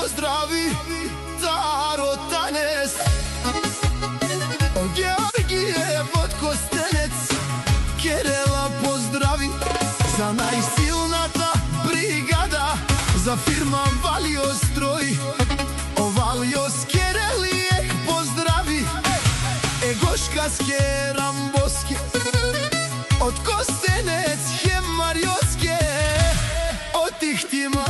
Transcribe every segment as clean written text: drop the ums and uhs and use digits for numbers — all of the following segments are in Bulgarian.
поздрави Таро Танес, Георгиев од Костенец, Керела поздрави за најсилната бригада, за фирма Валио строј, Овалио Скерелијех поздрави, Егошка Скерамбоске, од Костенец Хем Мариотске, од Тихтиман,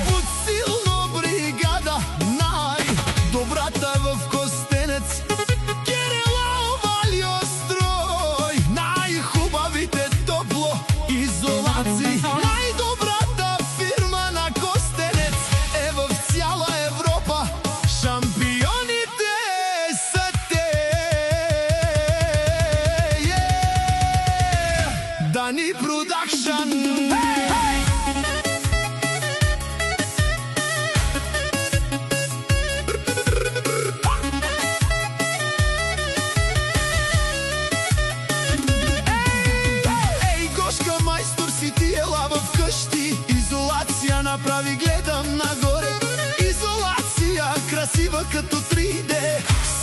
буд силно бригада, најдобрата в Костенец, Керела Овалио строј, најхубавите топло изолации, најдобрата фирма на Костенец е в цяла Европа, шампионите се те. Дани Продакшн. Изолација направи, гледам нагоре, изолација красива като 3D,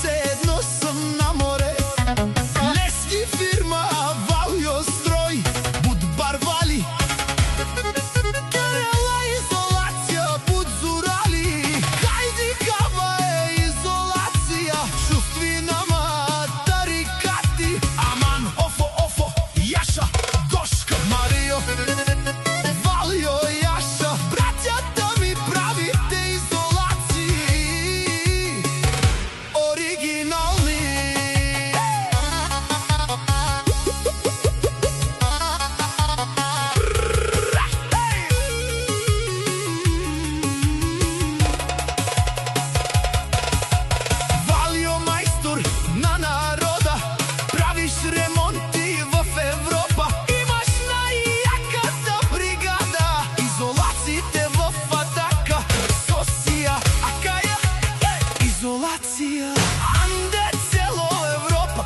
се едно сум на море. Лески фирма Валио строј, буд барвали, Керела изолација, буд зурали, хајди кава е изолација, чувствинама тарикати, Аман, Офо, Јаша, Гошка, Марио, Валио, Јаша, браќата ми правите изолации оригинални. Валио мајстор на народа, правиш ремонти в Европа, имаш најјаката бригада, изолациите в Атака, Сосија, Акаја, изолација, Анде цело Европа,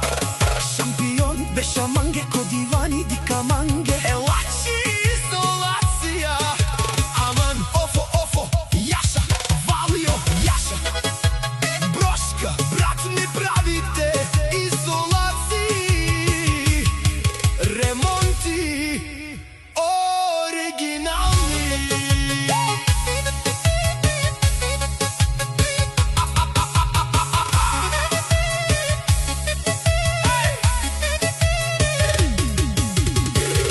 шампион беша Манге, Кодивани, Дикаманге, Елачи изолација, Аман, Офо, Јаша, Валио, Јаша, Брошка, брат ми правите изолации, ремонти оригинални.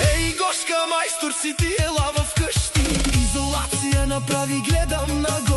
Еј, Гошка мајстор си ти ела в къщи, изолација направи, гледам нагоре.